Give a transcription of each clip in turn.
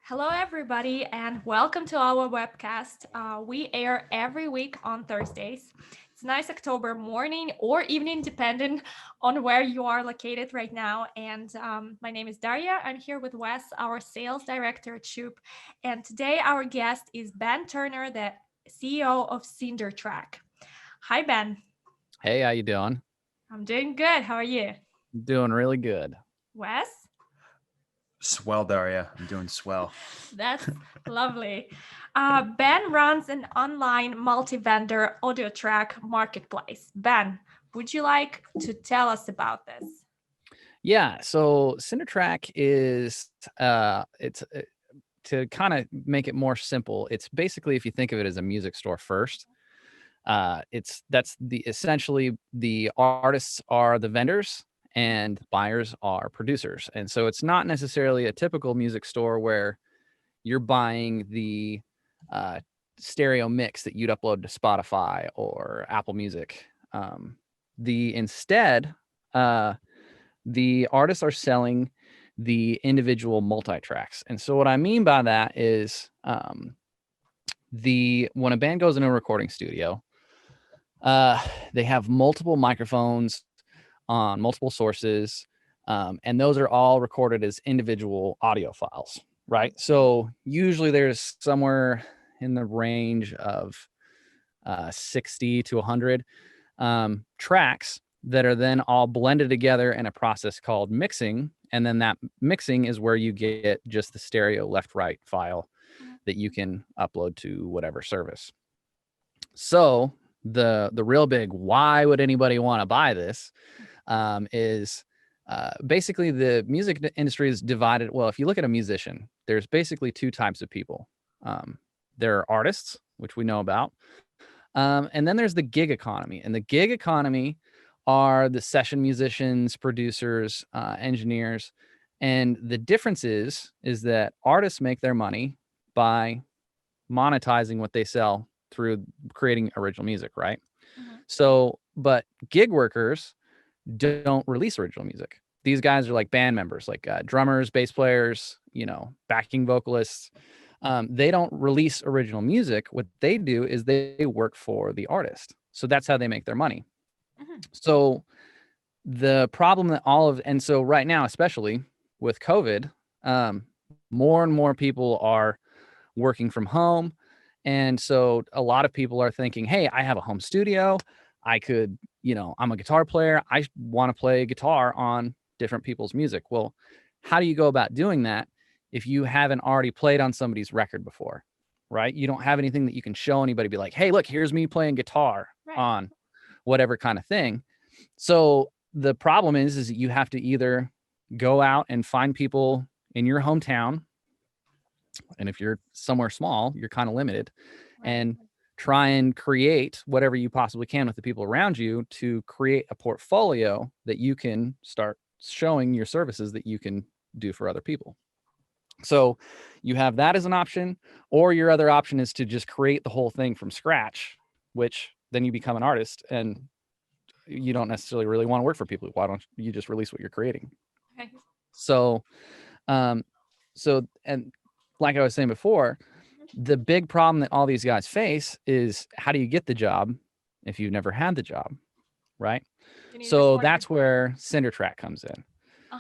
Hello, everybody, and welcome to our webcast. We air every week on Thursdays. It's a nice October morning or evening, depending on where you are located right now. And my name is Daria. I'm here with Wes, our sales director at Shuup. And today, our guest is Ben Turner, the CEO of Cindertrack. Hi, Ben. Hey, how you doing? I'm doing good. How are you? Doing really good. Wes? Swell, Daria. I'm doing swell. That's lovely. Ben runs an online multi-vendor audio track marketplace. Ben, would you like to tell us about this? Yeah, so Cindertrack is it's to kind of make it more simple. It's basically, if you think of it as a music store first, essentially the artists are the vendors and buyers are producers. And so it's not necessarily a typical music store where you're buying the stereo mix that you'd upload to Spotify or Apple Music. Instead, the artists are selling the individual multi-tracks. And so what I mean by that is when a band goes into a recording studio, they have multiple microphones on multiple sources, and those are all recorded as individual audio files, right? So usually there's somewhere in the range of 60 to 100 tracks that are then all blended together in a process called mixing. And then that mixing is where you get just the stereo left-right file that you can upload to whatever service. So the real big why would anybody want to buy this is basically the music industry is divided. Well, if you look at a musician, there's basically two types of people. There are artists, which we know about, and then there's the gig economy. And the gig economy are the session musicians, producers, engineers. And the difference is that artists make their money by monetizing what they sell through creating original music, right? Mm-hmm. So, but gig workers don't release original music. These guys are like band members, like drummers, bass players, backing vocalists. They don't release original music. What they do is they work for the artist. So that's how they make their money. Mm-hmm. So the problem that and so right now, especially with COVID, more and more people are working from home. And so a lot of people are thinking, hey, I have a home studio. I could, I'm a guitar player. I want to play guitar on different people's music. Well, how do you go about doing that if you haven't already played on somebody's record before, right? You don't have anything that you can show anybody, be like, hey, look, here's me playing guitar on whatever kind of thing. So the problem is that you have to either go out and find people in your hometown. And if you're somewhere small, you're kind of limited, and try and create whatever you possibly can with the people around you to create a portfolio that you can start showing your services that you can do for other people. So you have that as an option, or your other option is to just create the whole thing from scratch, which then you become an artist and you don't necessarily really want to work for people. Why don't you just release what you're creating? Okay. So, and like I was saying before, the big problem that all these guys face is how do you get the job if you've never had the job, right? So that's where Cindertrack comes in.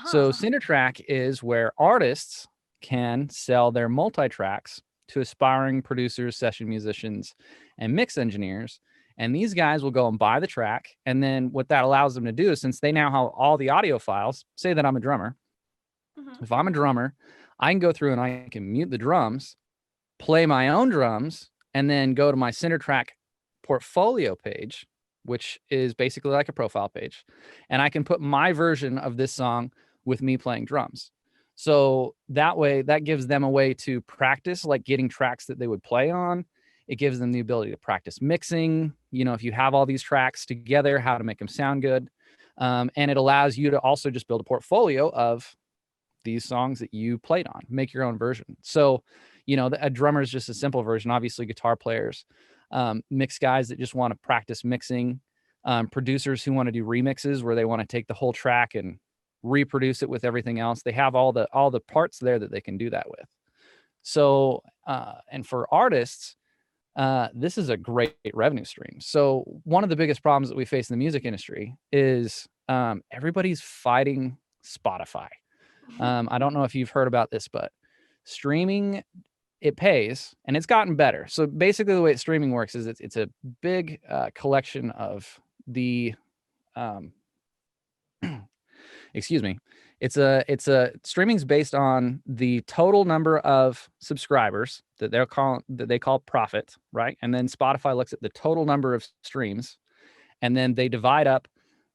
So Cindertrack is where artists can sell their multi-tracks to aspiring producers, session musicians, and mix engineers. And these guys will go and buy the track. And then what that allows them to do is, since they now have all the audio files, say that I'm a drummer. Mm-hmm. If I'm a drummer, I can go through and I can mute the drums, play my own drums, and then go to my Cindertrack portfolio page, which is basically like a profile page. And I can put my version of this song with me playing drums. So that way, that gives them a way to practice, like getting tracks that they would play on. It gives them the ability to practice mixing, if you have all these tracks together, how to make them sound good. And it allows you to also just build a portfolio of these songs that you played on, make your own version. So, a drummer is just a simple version. Obviously, guitar players, mix guys that just want to practice mixing, producers who want to do remixes where they want to take the whole track and reproduce it with everything else. They have all the parts there that they can do that with. So, and for artists, this is a great revenue stream. So one of the biggest problems that we face in the music industry is everybody's fighting Spotify. I don't know if you've heard about this, but streaming, it pays, and it's gotten better. So basically the way streaming works is it's a big collection of the excuse me. It's a streaming's based on the total number of subscribers that they call profit, right? And then Spotify looks at the total number of streams, and then they divide up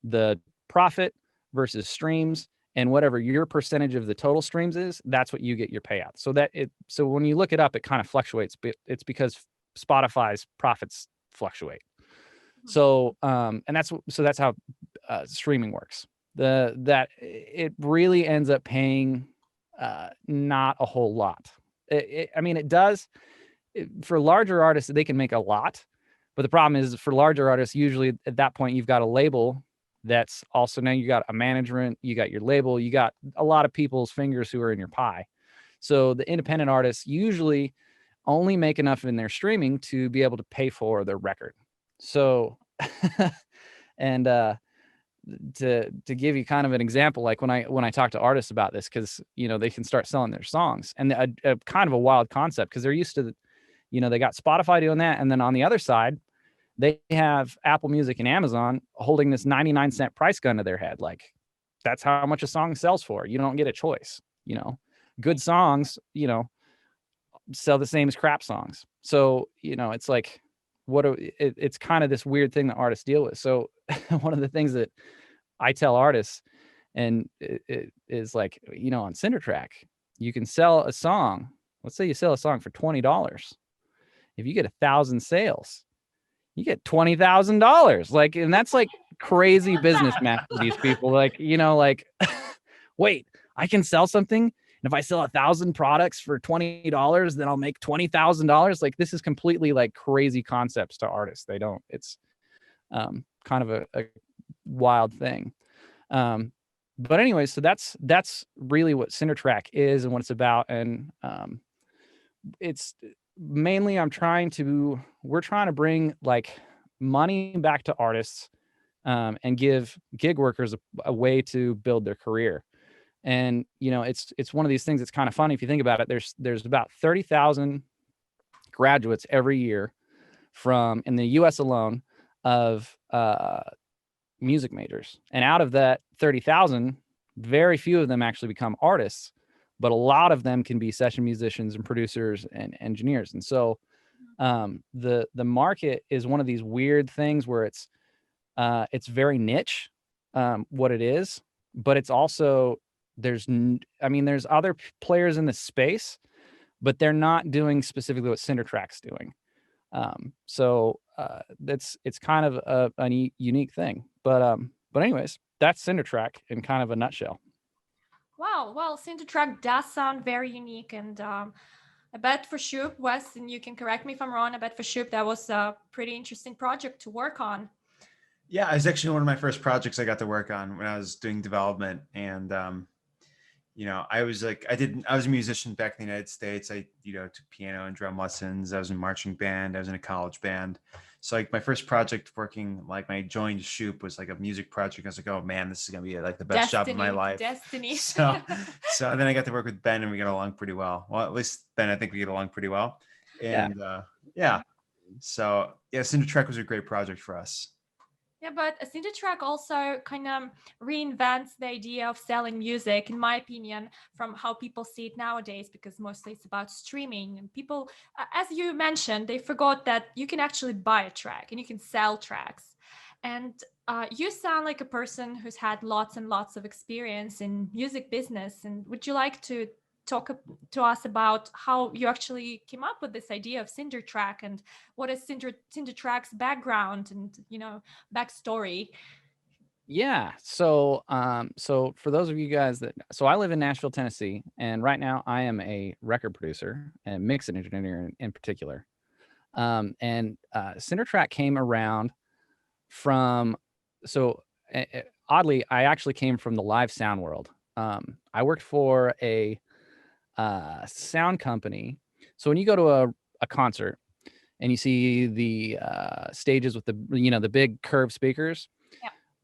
the profit versus streams, and whatever your percentage of the total streams is, that's what you get your payout. So when you look it up, it kind of fluctuates, but it's because Spotify's profits fluctuate. So that's how streaming works. That it really ends up paying not a whole lot. I mean, it does for larger artists. They can make a lot, but the problem is for larger artists, usually at that point you've got a label that's also, now you got a management, you got your label, you got a lot of people's fingers who are in your pie. So the independent artists usually only make enough in their streaming to be able to pay for their record. So and to give you kind of an example, like when I talk to artists about this, because they can start selling their songs, and a kind of a wild concept, because they're used to they got Spotify doing that, and then on the other side they have Apple Music and Amazon holding this 99-cent price gun to their head. Like, that's how much a song sells for. You don't get a choice. Good songs sell the same as crap songs. So it's like, it's kind of this weird thing that artists deal with. So one of the things that I tell artists, and it is like, on Cindertrack, you can sell a song. Let's say you sell a song for $20. If you get 1,000 sales, you get $20,000. Like, and that's like crazy business math for these people. Like, wait, I can sell something, and if I sell 1,000 products for $20, then I'll make $20,000. Like, this is completely like crazy concepts to artists. It's kind of a wild thing. But anyway, so that's really what Cindertrack is and what it's about. And it's mainly we're trying to bring like money back to artists, and give gig workers a way to build their career. And it's one of these things that's kind of funny if you think about it. There's about 30,000 graduates every year in the US alone of music majors, and out of that 30,000, very few of them actually become artists, but a lot of them can be session musicians and producers and engineers. And so the market is one of these weird things where it's very niche, what it is, but it's also, there's other players in the space, but they're not doing specifically what Cindertrack's doing. So it's kind of a unique thing. But anyways, that's Cindertrack in kind of a nutshell. Wow, well, Cindertrack does sound very unique, and I bet for Shuup, Wes, and you can correct me if I'm wrong, I bet for Shuup that was a pretty interesting project to work on. Yeah, it was actually one of my first projects I got to work on when I was doing development. And I was a musician back in the United States. I took piano and drum lessons. I was in marching band. I was in a college band. So like my first project working, like when I joined Shuup, was like a music project. I was like, oh man, this is gonna be like the best job of my life. Destiny. So then I got to work with Ben, and we got along pretty well. Well, at least Ben, I think we get along pretty well. And so Cindertrack was a great project for us. Yeah, but Cindertrack also kind of reinvents the idea of selling music, in my opinion, from how people see it nowadays, because mostly it's about streaming. And people, as you mentioned, they forgot that you can actually buy a track and you can sell tracks. And you sound like a person who's had lots and lots of experience in music business. And would you like to talk to us about how you actually came up with this idea of Cindertrack, and what is Cindertrack's background and backstory? Yeah. So for those of you guys so I live in Nashville, Tennessee, and right now I am a record producer and mixing engineer in particular. And Cindertrack came around from, oddly, I actually came from the live sound world. I worked for a sound company So when you go to a concert and you see the stages with the, the big curved speakers,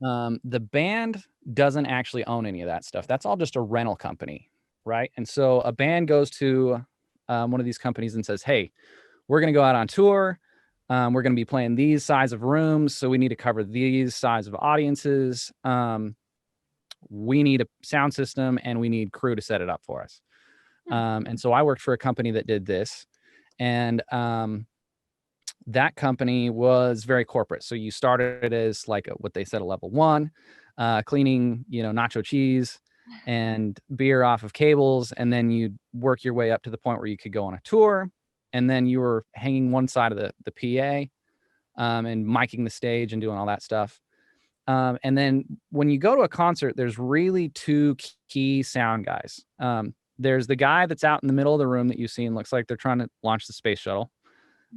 the band doesn't actually own any of that stuff. That's all just a rental company, right? And so a band goes to one of these companies and says, hey, we're going to go out on tour. We're going to be playing these size of rooms, so we need to cover these size of audiences. We need a sound system and we need crew to set it up for us. And so I worked for a company that did this, and that company was very corporate. So you started as like what they said, a level 1, cleaning, nacho cheese and beer off of cables. And then you work your way up to the point where you could go on a tour. And then you were hanging one side of the PA and miking the stage and doing all that stuff. And then when you go to a concert, there's really 2 key sound guys. There's the guy that's out in the middle of the room that you've seen, looks like they're trying to launch the space shuttle.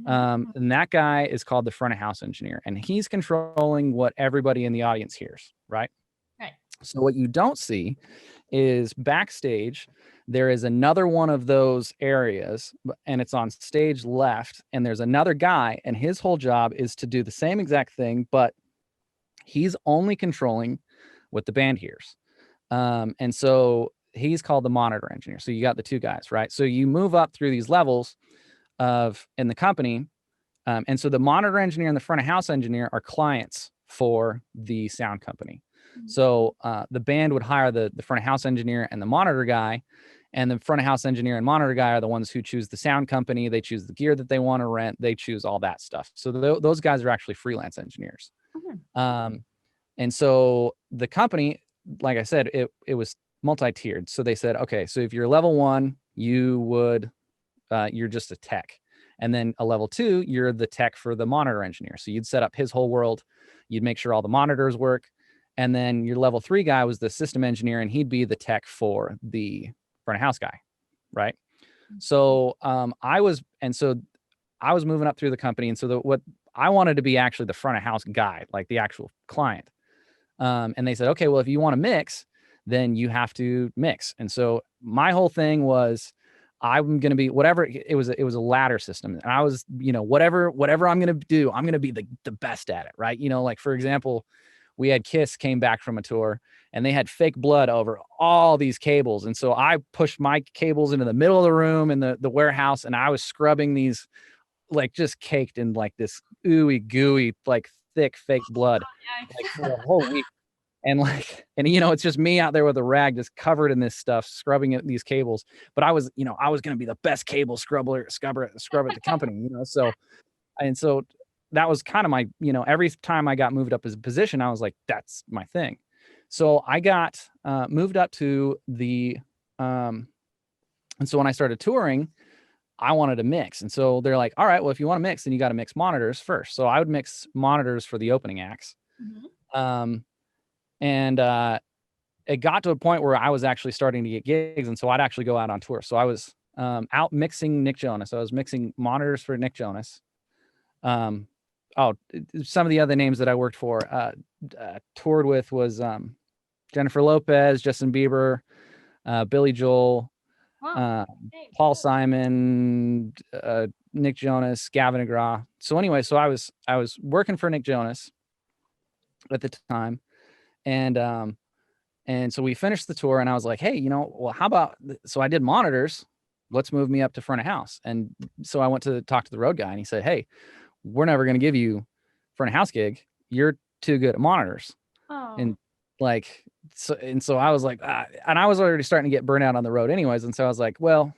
And that guy is called the front of house engineer, and he's controlling what everybody in the audience hears, right? Right. So what you don't see is backstage, there is another one of those areas, and it's on stage left, and there's another guy, and his whole job is to do the same exact thing, but he's only controlling what the band hears. And so he's called the monitor engineer. So you got the 2 guys, right? So you move up through these levels in the company. And so the monitor engineer and the front of house engineer are clients for the sound company. So the band would hire the front of house engineer and the monitor guy, and the front of house engineer and monitor guy are the ones who choose the sound company. They choose the gear that they want to rent. They choose all that stuff. So those guys are actually freelance engineers. And so the company, like I said, it was multi-tiered. So they said, okay, so if you're level 1, you're just a tech. And then a level 2, you're the tech for the monitor engineer. So you'd set up his whole world. You'd make sure all the monitors work. And then your level 3 guy was the system engineer, and he'd be the tech for the front of house guy, right? So I was moving up through the company. And so what I wanted to be actually the front of house guy, like the actual client. And they said, okay, well, if you want to mix, then you have to mix. And so my whole thing was, I'm going to be whatever it was a ladder system. And I was, whatever I'm going to do, I'm going to be the best at it. Right. Like for example, we had Kiss came back from a tour and they had fake blood over all these cables. And so I pushed my cables into the middle of the room in the warehouse, and I was scrubbing these like just caked in like this ooey gooey, like thick fake blood, like for a whole week. And it's just me out there with a rag just covered in this stuff, scrubbing at these cables. But I was going to be the best cable scrubber at the company, So that was kind of my, every time I got moved up as a position, I was like, that's my thing. So I got moved up to and so when I started touring, I wanted to mix. And so they're like, all right, well, if you want to mix, then you got to mix monitors first. So I would mix monitors for the opening acts. And it got to a point where I was actually starting to get gigs. And so I'd actually go out on tour. So I was out mixing Nick Jonas. I was mixing monitors for Nick Jonas. Some of the other names that I worked for, toured with was Jennifer Lopez, Justin Bieber, Billy Joel, Paul Simon, Nick Jonas, Gavin DeGraw. So anyway, so I was working for Nick Jonas at the time. And so we finished the tour, and I was like, hey, well, how about, so I did monitors, let's move me up to front of house. And so I went to talk to the road guy, and he said, hey, we're never going to give you front of house gig. You're too good at monitors. And so I was like, and I was already starting to get burnt out on the road anyways. And so I was like, well,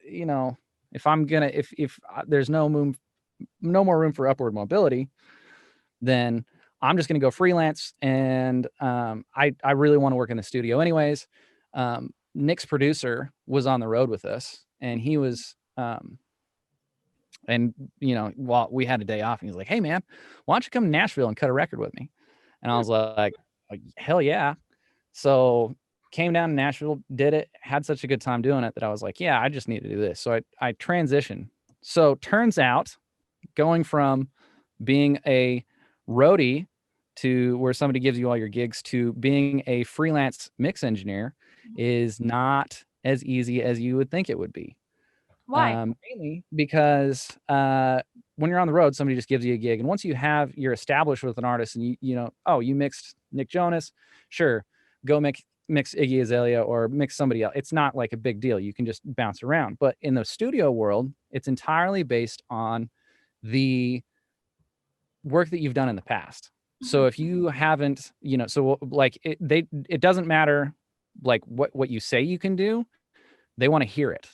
if I'm going to, if there's no more room for upward mobility, then I'm just going to go freelance. And I really want to work in the studio anyways. Nick's producer was on the road with us, and he was, while we had a day off, and he's like, hey man, why don't you come to Nashville and cut a record with me? And I was like, hell yeah. So came down to Nashville, did it, had such a good time doing it that I was like, yeah, I just need to do this. So I transitioned. So turns out going from being a roadie to where somebody gives you all your gigs to being a freelance mix engineer is not as easy as you would think it would be. Why? Mainly because when you're on the road, somebody just gives you a gig, and once you're established with an artist, and you know, oh, you mixed Nick Jonas, sure, go mix Iggy Azalea or mix somebody else. It's not like a big deal. You can just bounce around. But in the studio world, it's entirely based on the work that you've done in the past. So if you haven't, you know, so like it doesn't matter like what you say you can do. They want to hear it.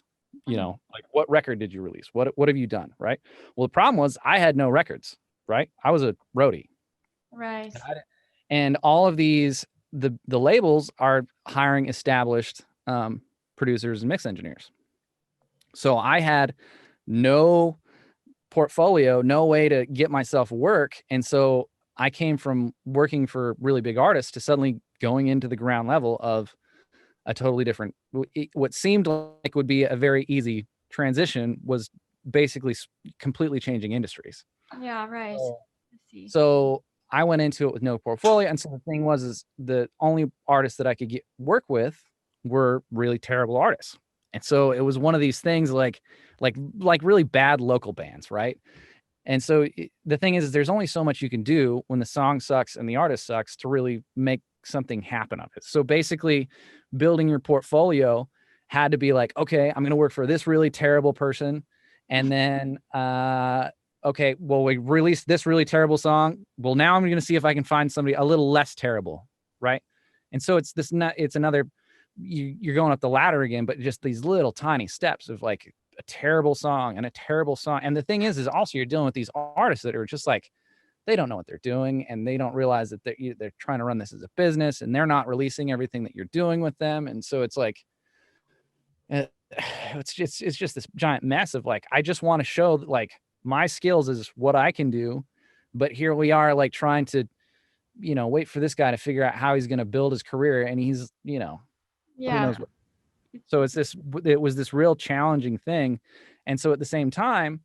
You know, like what record did you release? What have you done? Right. Well, the problem was I had no records. Right. I was a roadie. Right. And all of these, the labels are hiring established producers and mix engineers. So I had no portfolio, no way to get myself work. And so I came from working for really big artists to suddenly going into the ground level of a totally different, what seemed like would be a very easy transition was basically completely changing industries. Yeah, right. So I went into it with no portfolio. And so the thing was, is the only artists that I could get work with were really terrible artists. And so it was one of these things like really bad local bands, right? And so the thing is there's only so much you can do when the song sucks and the artist sucks to really make something happen of it. So basically building your portfolio had to be like, okay, I'm going to work for this really terrible person. And then, okay, well, we released this really terrible song. Well, now I'm going to see if I can find somebody a little less terrible. Right. And so it's another, you're going up the ladder again, but just these little tiny steps of like a terrible song and a terrible song. And the thing is also you're dealing with these artists that are just like, they don't know what they're doing, and they don't realize that they're trying to run this as a business, and they're not releasing everything that you're doing with them. And so it's like, it's just this giant mess of like, I just want to show that like my skills is what I can do, but here we are like trying to, you know, wait for this guy to figure out how he's going to build his career, and he's, you know, who knows what. So it was this real challenging thing. And so at the same time,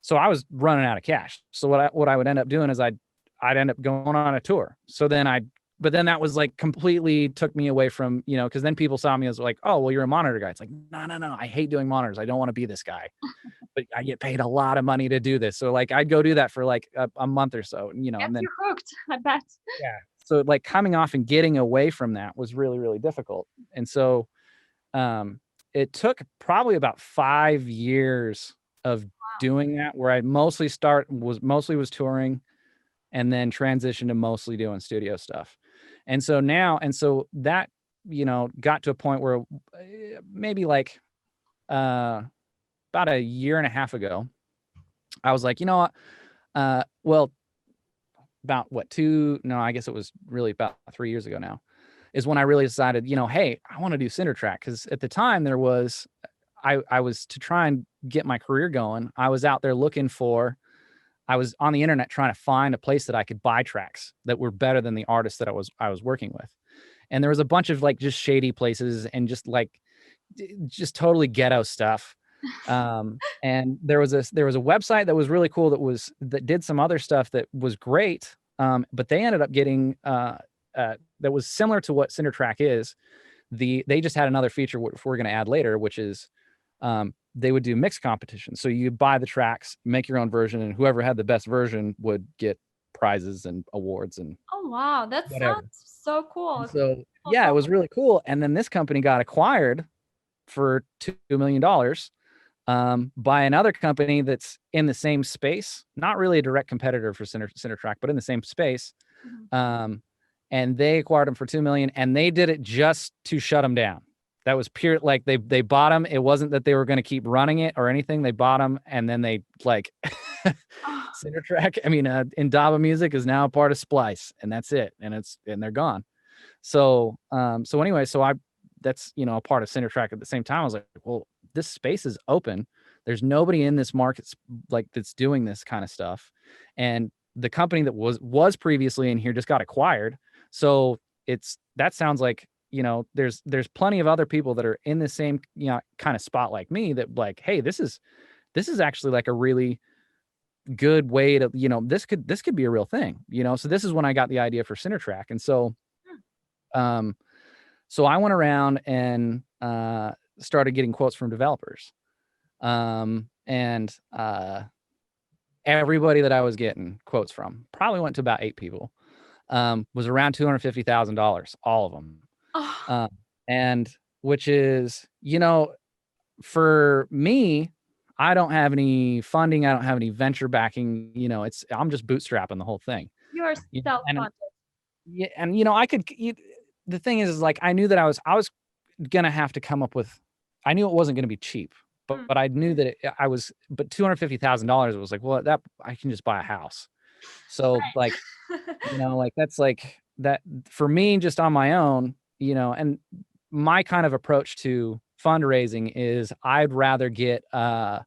so I was running out of cash. So what I would end up doing is I'd end up going on a tour. So then but then that was like completely took me away from, you know, because then people saw me as like, oh, well, you're a monitor guy. It's like, no, I hate doing monitors. I don't want to be this guy, but I get paid a lot of money to do this. So like I'd go do that for like a month or so, you know, and then you're hooked, I bet. Yeah. So like coming off and getting away from that was really, really difficult. And so it took probably about 5 years of doing that, where I mostly was touring and then transitioned to mostly doing studio stuff. And so that, you know, got to a point where maybe like about a year and a half ago, I was like, you know what, well, about I guess it was really about 3 years ago now, is when I really decided, you know, hey, I want to do Cindertrack. Because at the time I was to try and get my career going. I was out there I was on the internet trying to find a place that I could buy tracks that were better than the artists that I was working with. And there was a bunch of like just shady places and just just totally ghetto stuff. And there was a website that was really cool that did some other stuff that was great. But they ended up getting that was similar to what Cindertrack is. They just had another feature which we're going to add later, which is they would do mix competitions. So you buy the tracks, make your own version, and whoever had the best version would get prizes and awards and oh wow, that sounds so cool. And so yeah, it was really cool. And then this company got acquired for $2 million by another company that's in the same space, not really a direct competitor for Cindertrack, but in the same space. And they acquired them for $2 million, and they did it just to shut them down. That was pure, like they bought them. It wasn't that they were going to keep running it or anything. They bought them, and then they like Cindertrack. I mean, Indaba Music is now a part of Splice, and that's it. And they're gone. So anyway, that's, you know, a part of Cindertrack. At the same time, I was like, well, this space is open. There's nobody in this market like that's doing this kind of stuff. And the company that was previously in here just got acquired. So that sounds like, you know, there's plenty of other people that are in the same, you know, kind of spot like me that like, hey, this is actually like a really good way to, you know, this could be a real thing, you know. So this is when I got the idea for Cindertrack. And so so I went around and started getting quotes from developers. And everybody that I was getting quotes from, probably went to about 8 people, was around $250,000, all of them. Oh, And which is, for me, I don't have any funding. I don't have any venture backing. I'm just bootstrapping the whole thing. you're And self-funded. yeah, and the thing is like, I knew that I was gonna have to come up with. I knew it wasn't gonna be cheap, but I knew that but $250,000 was like, well, that I can just buy a house. So like, that's like that for me, just on my own, and my kind of approach to fundraising is I'd rather get a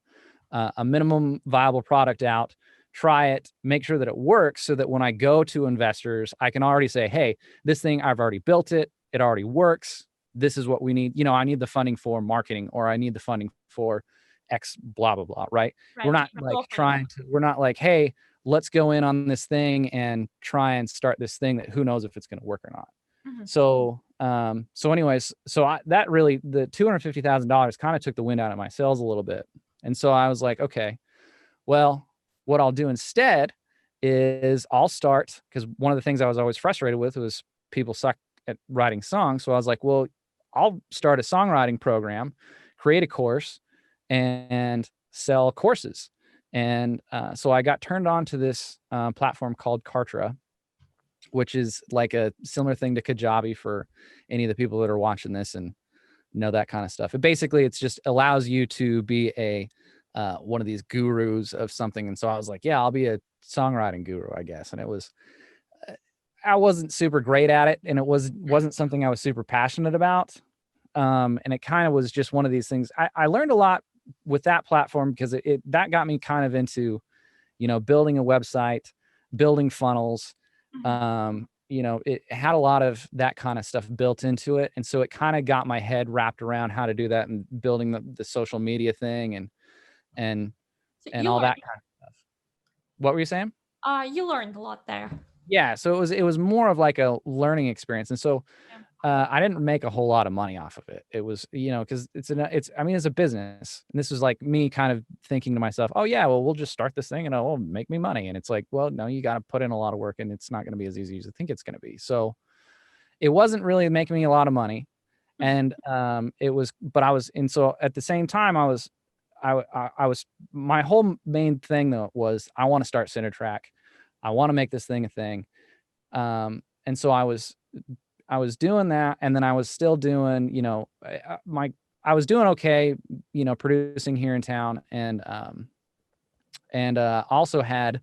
minimum viable product out, try it, make sure that it works, so that when I go to investors, I can already say, hey, this thing, I've already built it. It already works. This is what we need. I need the funding for marketing, or I need the funding for X, blah, blah, blah. Right. We're not we're not like, hey, let's go in on this thing and try and start this thing that who knows if it's going to work or not. So, anyways, that really, the $250,000 kind of took the wind out of my sails a little bit. And so I was like, okay, well, what I'll do instead is I'll start, because one of the things I was always frustrated with was people suck at writing songs. So I was like, well, I'll start a songwriting program, create a course, and sell courses. And so I got turned on to this platform called Kartra, which is like a similar thing to Kajabi for any of the people that are watching this and know that kind of stuff. It's just allows you to be a one of these gurus of something. And so I was like, yeah, I'll be a songwriting guru, I guess. And it was, I wasn't super great at it, and it wasn't something I was super passionate about. And it kind of was just one of these things. I learned a lot with that platform, because that got me kind of into, building a website, building funnels. It had a lot of that kind of stuff built into it. And so it kind of got my head wrapped around how to do that, and building the social media thing and all that kind of stuff. What were you saying? You learned a lot there. Yeah. So it was more of like a learning experience. And so I didn't make a whole lot of money off of it. It was, because it's a business. And this was like me kind of thinking to myself, oh yeah, well, we'll just start this thing and it'll make me money. And it's like, well, no, you got to put in a lot of work, and it's not going to be as easy as you think it's going to be. So it wasn't really making me a lot of money. And so at the same time, I was, my whole main thing though was, I want to start Cindertrack. I want to make this thing a thing. And so I was doing that, and then I was still doing, I was doing okay, producing here in town, and also had,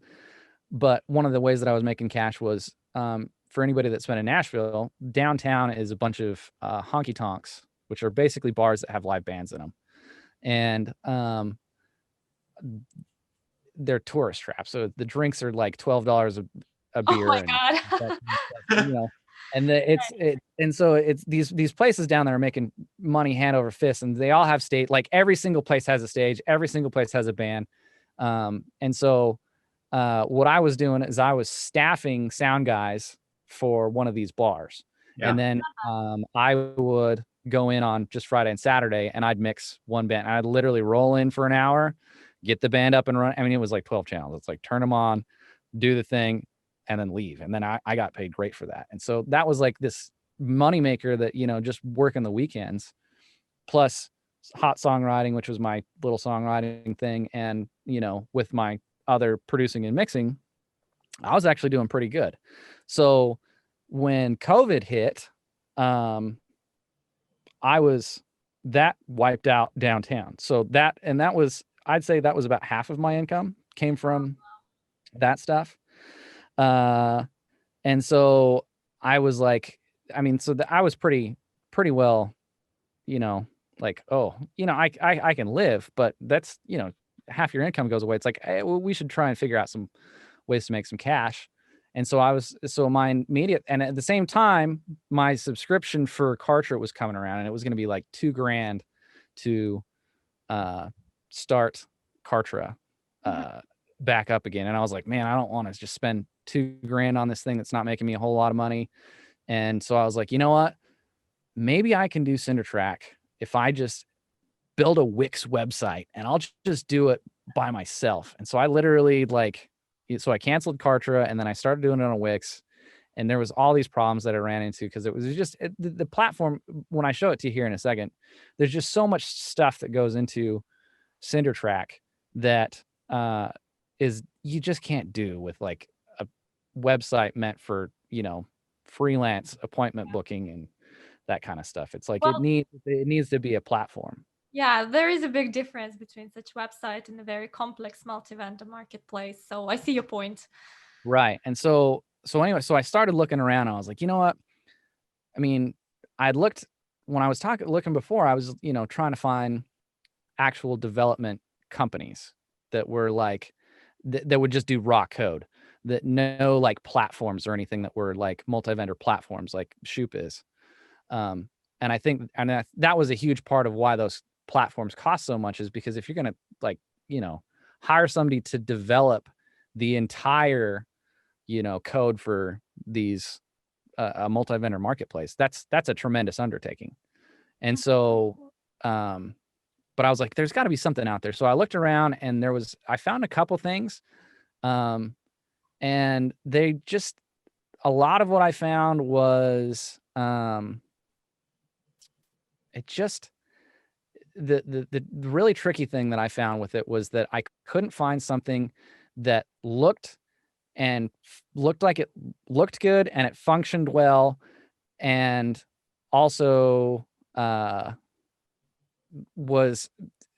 but one of the ways that I was making cash was, for anybody that's been in Nashville, downtown is a bunch of honky tonks, which are basically bars that have live bands in them, and they're tourist traps. So the drinks are like $12 a beer. Oh my God. And and so it's these places down there are making money hand over fist, and they all have stage. Like every single place has a stage, every single place has a band. And so what I was doing is I was staffing sound guys for one of these bars. Yeah. And then I would go in on just Friday and Saturday, and I'd mix one band. I'd literally roll in for an hour, get the band up and run. I mean, it was like 12 channels. It's like turn them on, do the thing, and then leave. And then I got paid great for that. And so that was like this moneymaker that, just working the weekends, plus hot songwriting, which was my little songwriting thing. And, with my other producing and mixing, I was actually doing pretty good. So when COVID hit, that wiped out downtown. So I'd say that was about half of my income came from that stuff. And so I was like, I was pretty well, like, I can live, but that's, half your income goes away. It's like, hey, well, we should try and figure out some ways to make some cash. And so my immediate, and at the same time, my subscription for Kartra was coming around, and it was going to be like $2,000 to start Kartra back up again. And I was like, man, I don't want to just spend $2,000 on this thing that's not making me a whole lot of money. And so I was like, you know what? Maybe I can do Cindertrack if I just build a Wix website and I'll just do it by myself. And so I literally so I canceled Kartra and then I started doing it on Wix. And there was all these problems that I ran into because it was just the platform. When I show it to you here in a second, there's just so much stuff that goes into Cindertrack that is you just can't do with like a website meant for, freelance appointment booking and that kind of stuff. It's like Well, it needs to be a platform. yeah, there is a big difference between such website and a very complex multi-vendor marketplace. So I see your point. Right. And so anyway, so I started looking around. I was like, you know what? I mean, I'd looked when I was looking before, I was, trying to find actual development companies that were like, that would just do raw code, that no like platforms or anything that were like multi-vendor platforms like Shuup is. And I think, that was a huge part of why those platforms cost so much, is because if you're going to hire somebody to develop the entire, code for these, a multi-vendor marketplace, that's a tremendous undertaking. And so, but I was like, there's got to be something out there. So I looked around and I found a couple things. And they just, a lot of what I found was, it just, the really tricky thing that I found with it was that I couldn't find something that looked like it looked good and it functioned well. And also, was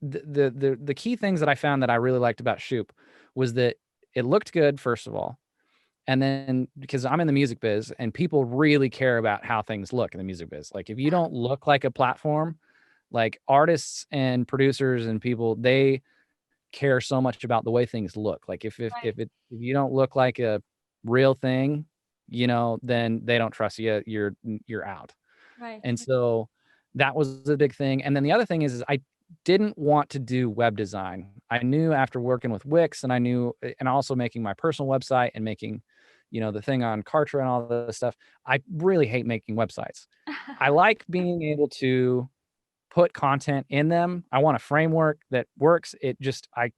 the key things that I found that I really liked about Shuup was that it looked good, first of all. And then, because I'm in the music biz and people really care about how things look in the music biz. Like if you don't look like a platform, like artists and producers and people, they care so much about the way things look. Like if you don't look like a real thing, then they don't trust you. You're out. Right. And so that was the big thing. And then the other thing is I didn't want to do web design. I knew after working with Wix and also making my personal website and making, the thing on Kartra and all this stuff, I really hate making websites. I like being able to put content in them. I want a framework that works. It just, I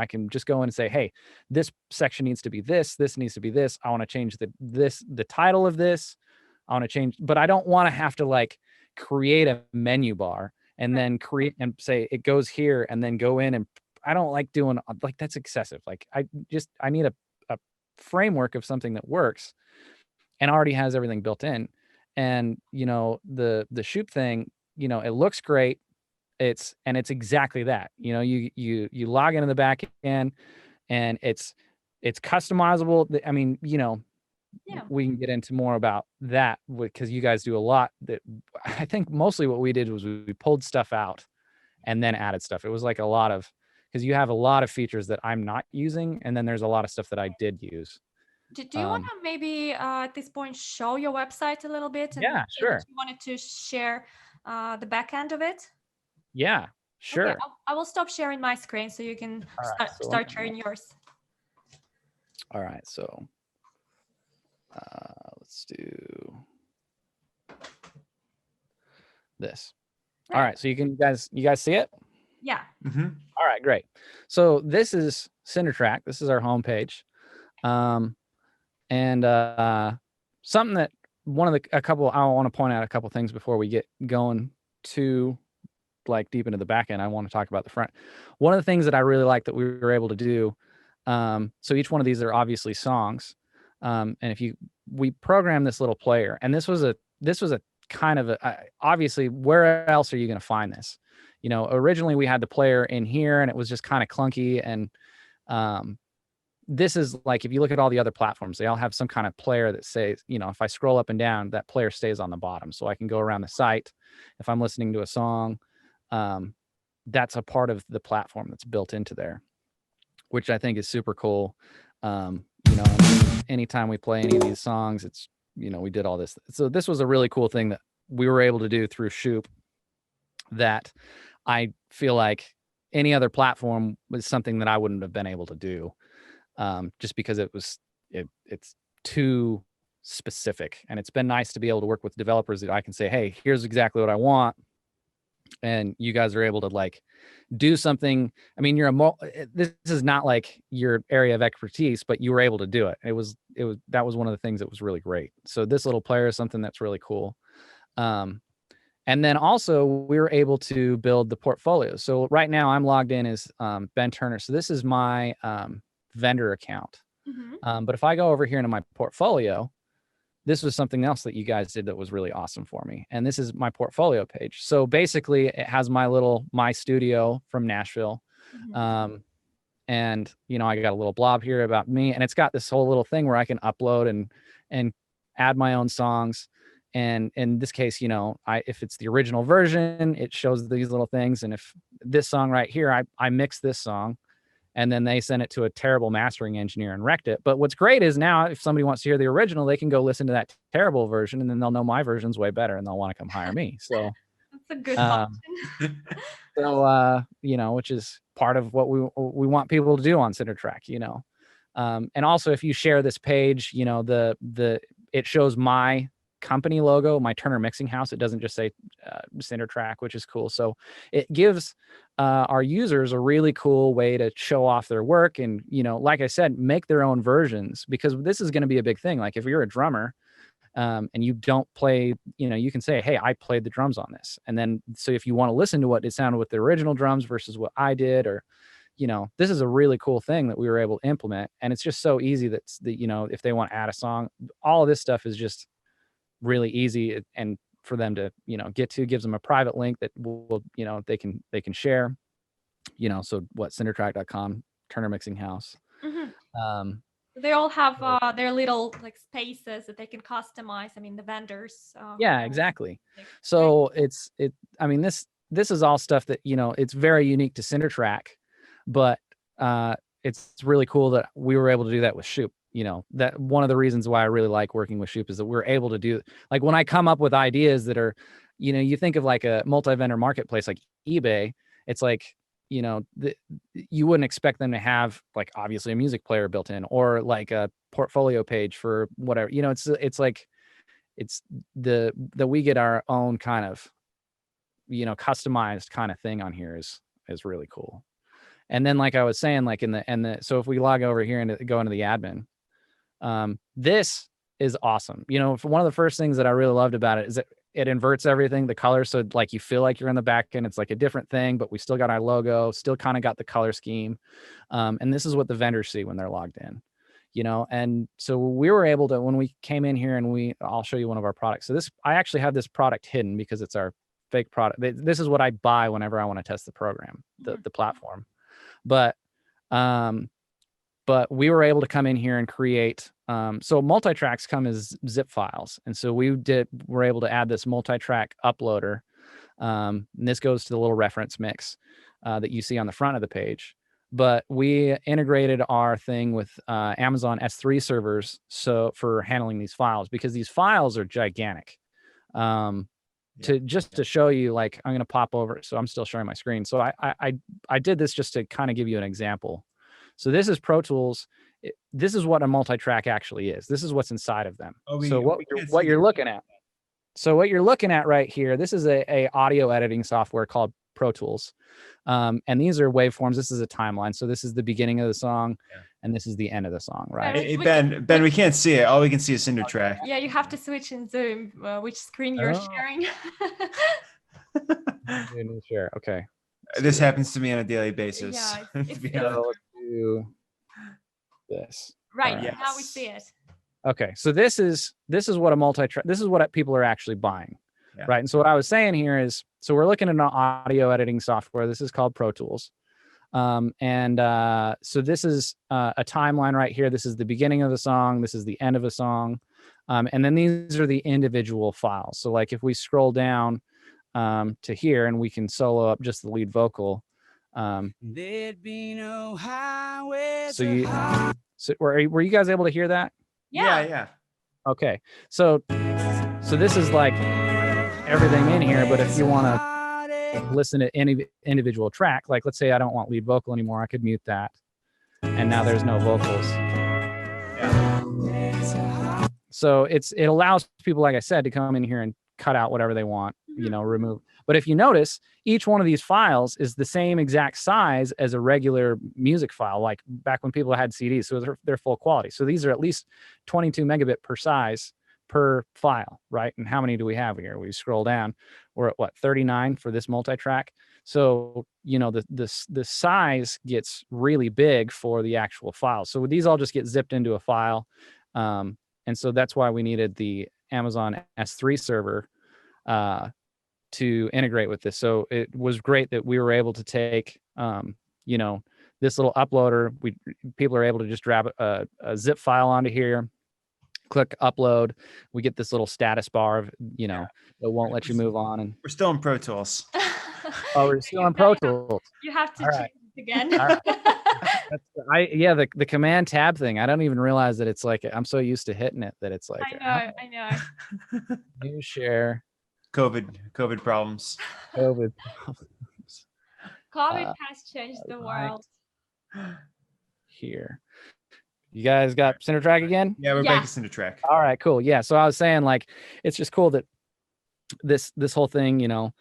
can just go in and say, hey, this section needs to be this needs to be this. I want to change the title of this. I want to change, but I don't want to have to like create a menu bar and then create and say it goes here and then go in, and I don't like doing like, that's excessive. Like I need a framework of something that works and already has everything built in. And the Shuup thing, it looks great. It's exactly that. You log into the back end and it's customizable. I mean, we can get into more about that because you guys do a lot. That I think mostly what we did was we pulled stuff out and then added stuff. It was like a lot of, because you have a lot of features that I'm not using, and then there's a lot of stuff that I did use. Do you want to maybe at this point show your website a little bit? And Yeah, sure. you wanted to share the back end of it? Yeah, sure. Okay, I will stop sharing my screen so you can start sharing yours. All right, so let's do this. All right, so you guys see it? Yeah. Mm-hmm. All right, great. So this is Cindertrack. This is our homepage. And something that I want to point out a couple things before we get going to like deep into the back end. I want to talk about the front. One of the things that I really like that we were able to do. So each one of these are obviously songs. And we programmed this little player, and this was a kind of obviously, where else are you going to find this? Originally we had the player in here and it was just kind of clunky. And this is like, if you look at all the other platforms, they all have some kind of player that says, if I scroll up and down, that player stays on the bottom. So I can go around the site. If I'm listening to a song, that's a part of the platform that's built into there, which I think is super cool. Anytime we play any of these songs, it's, we did all this. So this was a really cool thing that we were able to do through Shuup that I feel like any other platform was something that I wouldn't have been able to do, just because it's too specific. And it's been nice to be able to work with developers that I can say, hey, here's exactly what I want. and you guys are able to like do something. I mean, this is not like your area of expertise, but you were able to do it. That was one of the things that was really great. So this little player is something that's really cool. And then also we were able to build the portfolio. So right now I'm logged in as Ben Turner. So this is my vendor account. But if I go over here into my portfolio, this was something else that you guys did that was really awesome for me. And this is my portfolio page. So basically it has my studio from Nashville. And, you know, I got a little blob here about me, and it's got this whole little thing where I can upload and add my own songs. And in this case, you know, if it's the original version, it shows these little things. And if this song right here, I mix this song, and then they send it to a terrible mastering engineer and wrecked it. But what's great is now if somebody wants to hear the original, they can go listen to that terrible version, and then they'll know my version's way better, and they'll want to come hire me. So that's a good option. So, you know, which is part of what we want people to do on Cindertrack, you know. And also if you share this page, you know, it shows my company logo, my Turner Mixing House. It doesn't just say Cindertrack, which is cool. So it gives our users a really cool way to show off their work and, you know, like I said, make their own versions, because this is going to be a big thing. Like if you're a drummer and you don't play, you know, you can say, hey, I played the drums on this. And then, so if you want to listen to what it sounded with the original drums versus what I did, or, you know, this is a really cool thing that we were able to implement. And it's just so easy that, you know, if they want to add a song, all of this stuff is just really easy, and for them to, you know, get to, gives them a private link that will, you know, they can share, you know. So what, cindertrack.com, Turner Mixing House. They all have their little like spaces that they can customize. I mean, the vendors. Yeah, exactly. So I mean, this is all stuff that, you know, it's very unique to Cindertrack, but it's really cool that we were able to do that with Shuup. You know, that one of the reasons why I really like working with Shuup is that we're able to do, like, when I come up with ideas that are, you know, you think of like a multi-vendor marketplace like eBay, it's like, you know, you wouldn't expect them to have like obviously a music player built in, or like a portfolio page for whatever, you know. It's like, it's that we get our own kind of, you know, customized kind of thing on here is really cool. And then, like I was saying, like so if we log over here and go into the admin, this is awesome. You know, one of the first things that I really loved about it is that it inverts everything, the colors. So like you feel like you're in the back end. It's like a different thing, but we still got our logo, still kind of got the color scheme. And this is what the vendors see when they're logged in, you know. And so we were able to, when we came in here and I'll show you one of our products. So I actually have this product hidden because it's our fake product. This is what I buy whenever I want to test the program, the platform. But we were able to come in here and create, so multi-tracks come as zip files. And so we're able to add this multi-track uploader. And this goes to the little reference mix that you see on the front of the page. But we integrated our thing with Amazon S3 servers, so for handling these files, because these files are gigantic. To show you, like, I'm going to pop over. So I'm still sharing my screen. So I did this just to kind of give you an example. So this is Pro Tools. This is what a multi-track actually is. This is what's inside of them. So what you're looking at. So what you're looking at right here, this is a audio editing software called Pro Tools. And these are waveforms. This is a timeline. So this is the beginning of the song, and this is the end of the song, right? Hey, Ben, we can't see it. All we can see is Cindertrack. Yeah, you have to switch in Zoom which screen you're sharing. Share. Okay. This happens to me on a daily basis. Yeah, let's do this. Right. Yes. Now we see it. Okay. So this is what a multi-track, this is what people are actually buying. Yeah. Right. And so what I was saying here is, so we're looking at an audio editing software. This is called Pro Tools. So this is a timeline right here. This is the beginning of the song. This is the end of a song. And then these are the individual files. So like if we scroll down to here, and we can solo up just the lead vocal. There'd be no highway. So were you guys able to hear that? Yeah. Okay. So this is like everything in here, but if you want to listen to any individual track, like let's say I don't want lead vocal anymore, I could mute that, and now there's no vocals. So it allows people, like I said, to come in here and cut out whatever they want, you know, remove. But if you notice, each one of these files is the same exact size as a regular music file, like back when people had CDs. So they're full quality. So these are at least 22 megabit per size per file, right? And how many do we have here? We scroll down, we're at what, 39 for this multi-track. So, you know, the size gets really big for the actual file. So these all just get zipped into a file. And so that's why we needed the Amazon S3 server to integrate with this. So it was great that we were able to take, you know, this little uploader. People are able to just grab a zip file onto here, click upload. We get this little status bar of, you know, it won't let you move on. And we're still in Pro Tools. oh, we're still in Pro Tools. You have to All choose right. it again. All right. Yeah, the command tab thing. I don't even realize that it's like, I'm so used to hitting it that it's like, I know. New share. COVID problems. COVID. COVID has changed the world. Here. You guys got Cindertrack again? Yeah, we're back to Cindertrack. All right, cool. Yeah. So I was saying, like, it's just cool that this whole thing, you know,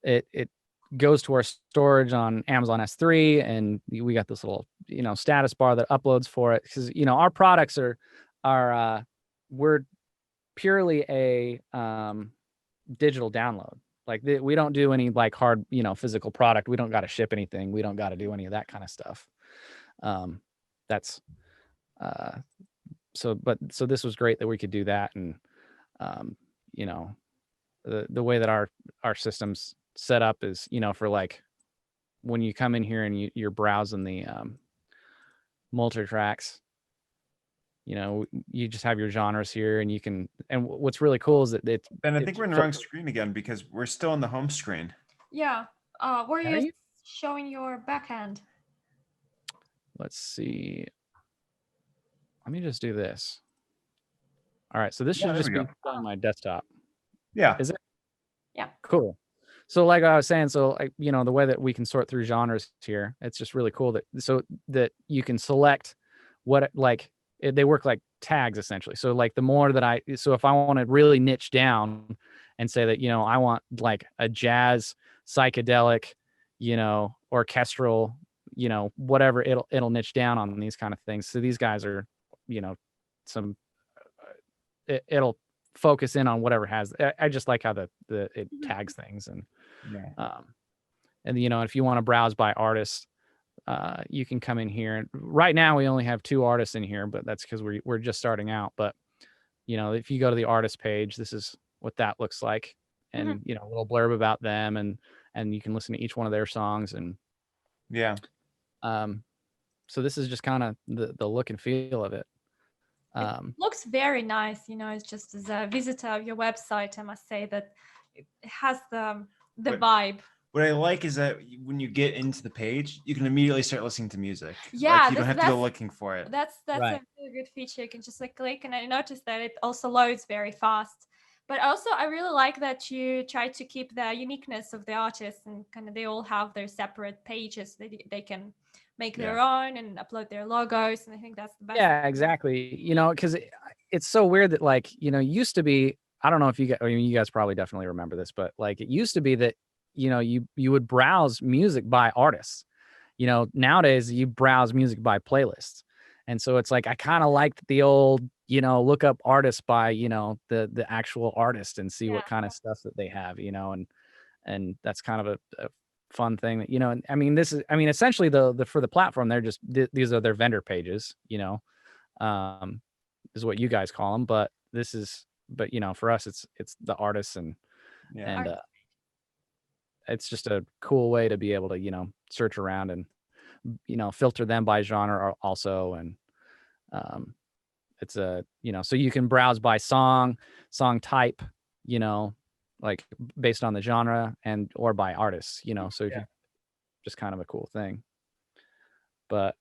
it goes to our storage on Amazon S3, and we got this little, you know, status bar that uploads for it, because, you know, our products are we're purely a digital download. Like we don't do any like hard, you know, physical product. We don't got to ship anything. We don't got to do any of that kind of stuff. So this was great that we could do that. And you know, the way that our system's set up is, you know, for like when you come in here and you're browsing the multi-tracks, you know, you just have your genres here, and you can, and what's really cool is that Ben, I think we're in the wrong screen again, because we're still on the home screen. Yeah. Were you showing your backhand? Let's see. Let me just do this. All right. So this should just be on my desktop. Yeah. Is it? Yeah. Cool. So like I was saying, so you know, the way that we can sort through genres here, it's just really cool that you can select what, like, they work like tags essentially. So like the more that so if I want to really niche down and say that, you know, I want like a jazz, psychedelic, you know, orchestral, you know, whatever, it'll niche down on these kind of things. So these guys are, you know, it'll focus in on whatever has. I just like how it tags things. And and you know, if you want to browse by artist, you can come in here. Right now we only have 2 artists in here, but that's because we're just starting out. But you know, if you go to the artist page, this is what that looks like, and you know, a little blurb about them, and you can listen to each one of their songs. And so this is just kind of the look and feel of it. It looks very nice. You know, it's just as a visitor of your website, I must say that it has the vibe. What I like is that when you get into the page, you can immediately start listening to music. Yeah, like you don't have to go looking for it. That's right. A really good feature. You can just like click, and I noticed that it also loads very fast. But also, I really like that you try to keep the uniqueness of the artists, and kind of they all have their separate pages that they can make their own and upload their logos. And I think that's the best. Yeah, exactly. You know, because it's so weird that, like, you know, used to be, I don't know if you guys probably definitely remember this, but like it used to be that, you know, you would browse music by artists. You know, nowadays you browse music by playlists. And so it's like, I kind of liked the old, you know, look up artists by, you know, the actual artist and see what kind of stuff that they have, you know, and that's kind of a fun thing that, you know, and I mean, essentially the for the platform, they're just, these are their vendor pages, you know, is what you guys call them, but you know, for us, it's the artists and it's just a cool way to be able to, you know, search around and, you know, filter them by genre also. And it's you know, so you can browse by song type, you know, like based on the genre or by artists, you know, so just kind of a cool thing. But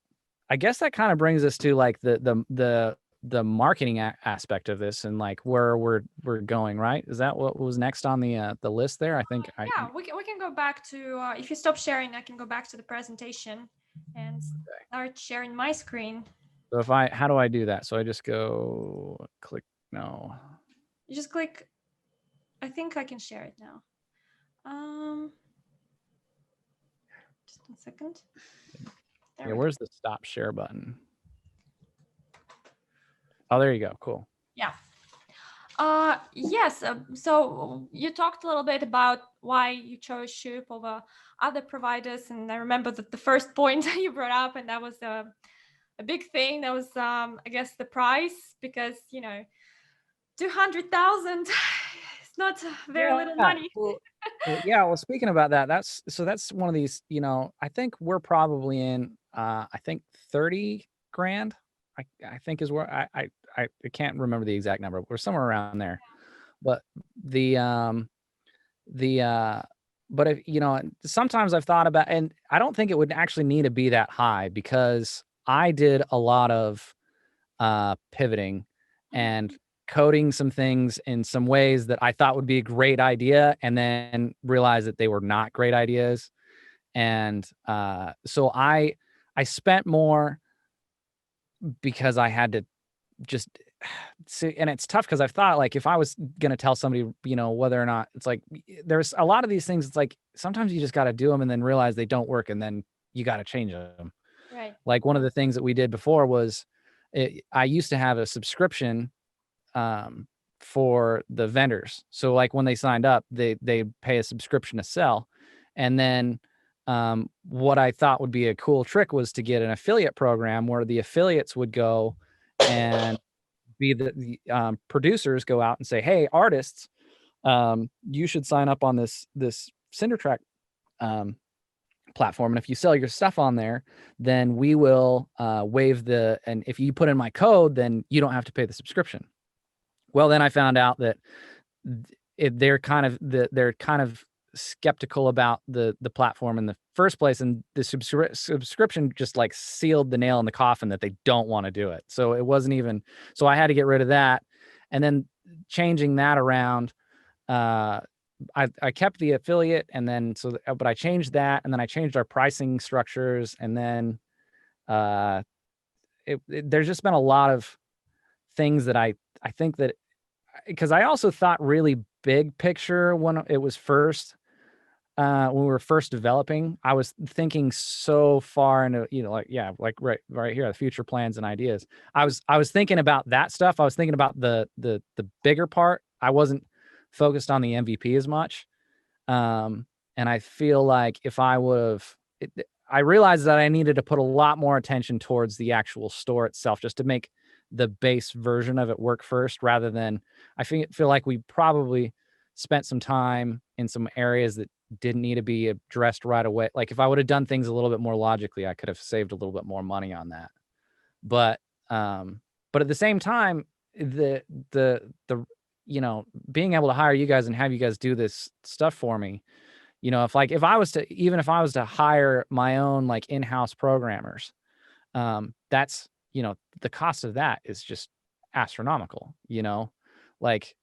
I guess that kind of brings us to like the marketing aspect of this and like where we're going, right? Is that what was next on the list there? I think. We can go back to if you stop sharing, I can go back to the presentation and start sharing my screen. So how do I do that? So I just go click. No. You just click. I think I can share it now. Just a second. There Yeah, we go. where's the stop share button? Oh, there you go. Cool. Yeah. Yes. So you talked a little bit about why you chose Shuup over other providers, and I remember that the first point you brought up, and that was a big thing. That was, I guess, the price, because 200,000 is not very little money. Well, speaking about that, that's one of these, I think we're probably in, I think 30 grand, I think is where I can't remember the exact number. We're somewhere around there. But but if, sometimes I've thought about, and I don't think it would actually need to be that high, because I did a lot of pivoting and coding some things in some ways that I thought would be a great idea, and then realized that they were not great ideas. And so I spent more because I had to just see. And it's tough, because I've thought, like, if I was going to tell somebody, whether or not, it's like, there's a lot of these things, it's like sometimes you just got to do them and then realize they don't work, and then you got to change them. Right. Like, one of the things that we did before was, I used to have a subscription for the vendors. So, like, when they signed up, they pay a subscription to sell. And then what I thought would be a cool trick was to get an affiliate program where the affiliates would go and be the producers go out and say, hey, artists, you should sign up on this Cindertrack platform. And if you sell your stuff on there, then we will waive and if you put in my code, then you don't have to pay the subscription. Well, then I found out that they're kind of skeptical about the platform in the first place, and the subscription just like sealed the nail in the coffin that they don't want to do it. So it wasn't even, so I had to get rid of that. And then changing that around, I kept the affiliate, and then but I changed that, and then I changed our pricing structures, and then there's just been a lot of things that I think that, because I also thought really big picture when it was first, when we were first developing. I was thinking so far into, like right here, the future plans and ideas. I was thinking about that stuff. I was thinking about the bigger part. I wasn't focused on the MVP as much. And I feel like if I would have, I realized that I needed to put a lot more attention towards the actual store itself, just to make the base version of it work first, rather than, I feel like we probably spent some time in some areas that didn't need to be addressed right away. Like, if I would have done things a little bit more logically, I could have saved a little bit more money on that. But at the same time, the being able to hire you guys and have you guys do this stuff for me, if I was to hire my own like in-house programmers, that's, the cost of that is just astronomical, like,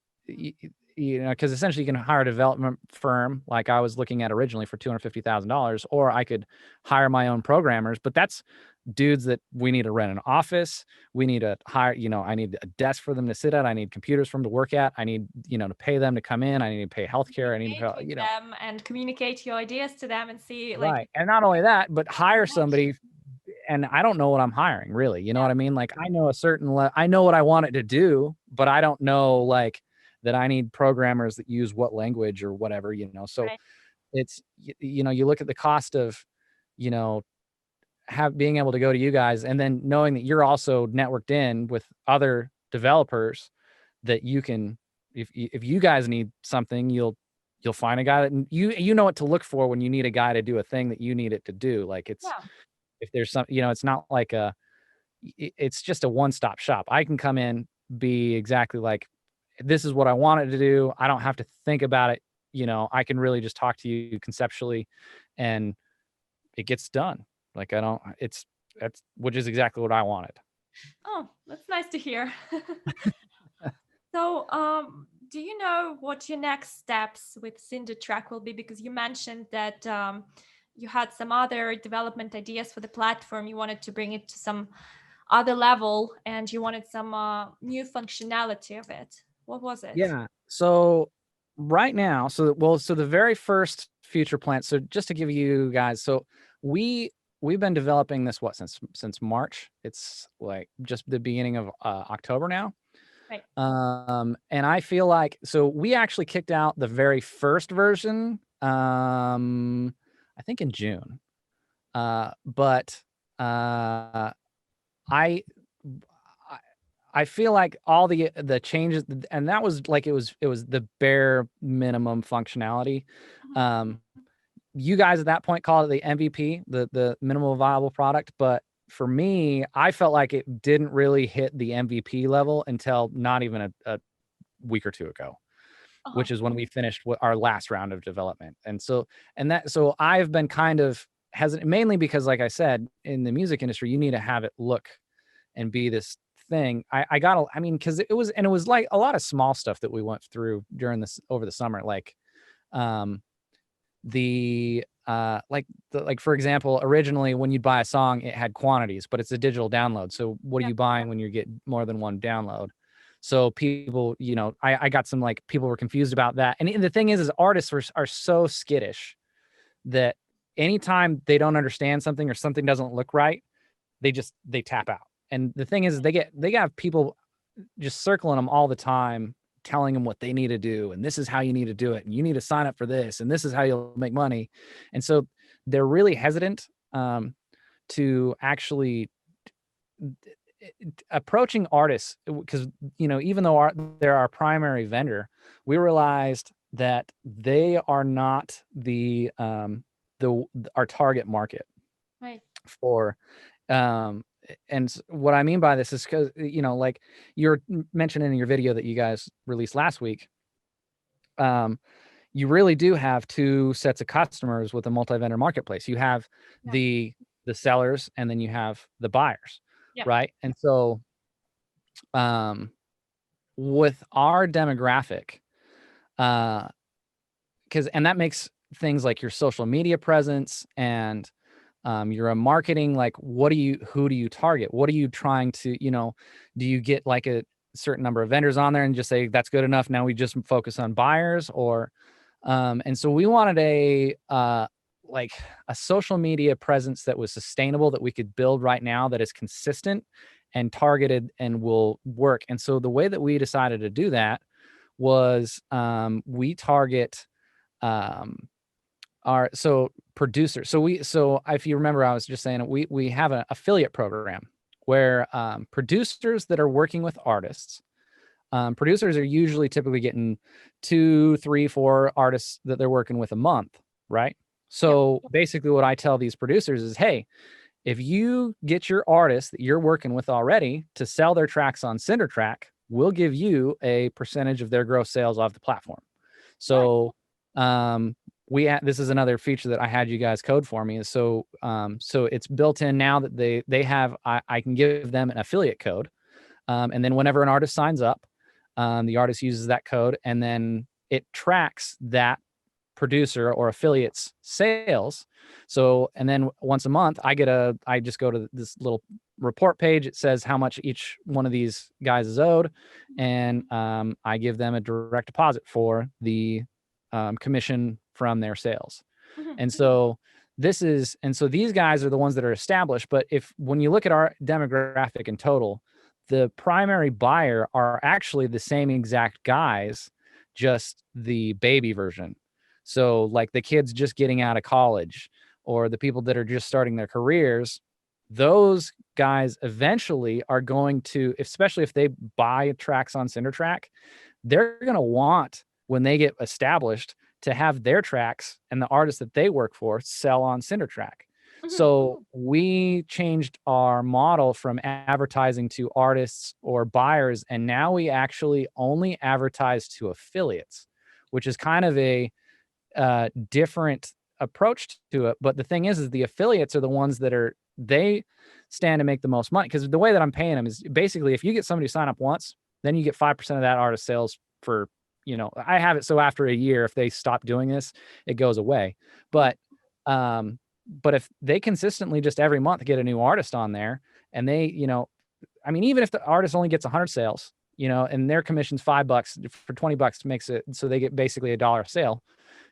because essentially you can hire a development firm like I was looking at originally for $250,000, or I could hire my own programmers, but that's dudes that we need to rent an office. We need to hire, I need a desk for them to sit at. I need computers for them to work at. I need, to pay them to come in. I need to pay healthcare. I need to pay, them and communicate your ideas to them and see, like, right. And not only that, but hire somebody, and I don't know what I'm hiring, really. You know what I mean? Like, I know I know what I want it to do, but I don't know, like, that I need programmers that use what language or whatever, so right. It's, you look at the cost of, being able to go to you guys, and then knowing that you're also networked in with other developers, that you can, if you guys need something, you'll find a guy that you know what to look for when you need a guy to do a thing that you need it to do. Like, it's, if there's some, it's not like it's just a one-stop shop. I can come in, be exactly like, this is what I wanted to do. I don't have to think about it. I can really just talk to you conceptually, and it gets done. Like, that's which is exactly what I wanted. Oh, that's nice to hear. So, do you know what your next steps with Cindertrack will be? Because you mentioned that you had some other development ideas for the platform. You wanted to bring it to some other level, and you wanted some new functionality of it. What was it? Yeah. So right now, so the very first future plan. So just to give you guys, so we've been developing this since March. It's like just the beginning of October now. Right. And I feel like, so we actually kicked out the very first version, I think in June. But I feel like all the changes, and that was like, it was the bare minimum functionality. You guys at that point called it the MVP, the minimal viable product, but for me, I felt like it didn't really hit the MVP level until not even a week or two ago, which is when we finished our last round of development. And so I've been kind of hesitant, mainly because, like I said, in the music industry, you need to have it look and be this thing. I mean, because it was like a lot of small stuff that we went through during this over the summer, like like for example, originally when you'd buy a song, it had quantities, but it's a digital download. So what are you buying when you get more than one download? So people, I got some, like, people were confused about that. And the thing is artists are so skittish that anytime they don't understand something or something doesn't look right, they tap out. And the thing is, they have people just circling them all the time, telling them what they need to do, and this is how you need to do it, and you need to sign up for this, and this is how you'll make money. And so they're really hesitant to actually approaching artists, because even though they're our primary vendor, we realized that they are not our target market, right, for and what I mean by this is because, like you're mentioning in your video that you guys released last week, you really do have two sets of customers with a multi-vendor marketplace. You have the sellers, and then you have the buyers, right? And so with our demographic, and that makes things like your social media presence and you're a marketing, like, who do you target? What are you trying to, do you get like a certain number of vendors on there and just say, that's good enough, now we just focus on buyers? Or and so we wanted a social media presence that was sustainable, that we could build right now, that is consistent and targeted and will work. And so the way that we decided to do that was we target producers. So if you remember, I was just saying, we have an affiliate program where producers that are working with artists, producers are usually typically getting 2, 3, 4 artists that they're working with a month, right? So basically what I tell these producers is, hey, if you get your artists that you're working with already to sell their tracks on Cindertrack, we'll give you a percentage of their gross sales off the platform. So this is another feature that I had you guys code for me. So it's built in now that they have, I can give them an affiliate code. And then whenever an artist signs up, the artist uses that code, and then it tracks that producer or affiliate's sales. So, and then once a month, I just go to this little report page. It says how much each one of these guys is owed. And I give them a direct deposit for the commission from their sales. And so these guys are the ones that are established. But when you look at our demographic in total, the primary buyer are actually the same exact guys, just the baby version. So like the kids just getting out of college, or the people that are just starting their careers, those guys eventually are going to, especially if they buy tracks on Cindertrack, they're going to want, when they get established, to have their tracks and the artists that they work for sell on Cindertrack. So we changed our model from advertising to artists or buyers, and now we actually only advertise to affiliates, which is kind of a different approach to it. But the thing is the affiliates are the ones that they stand to make the most money, because the way that I'm paying them is basically, if you get somebody to sign up once, then you get 5% of that artist sales for, I have it so after a year, if they stop doing this, it goes away. But if they consistently just every month get a new artist on there, and they, I mean, even if the artist only gets 100 sales, and their commission's $5 for $20 makes it so they get basically $1 a sale.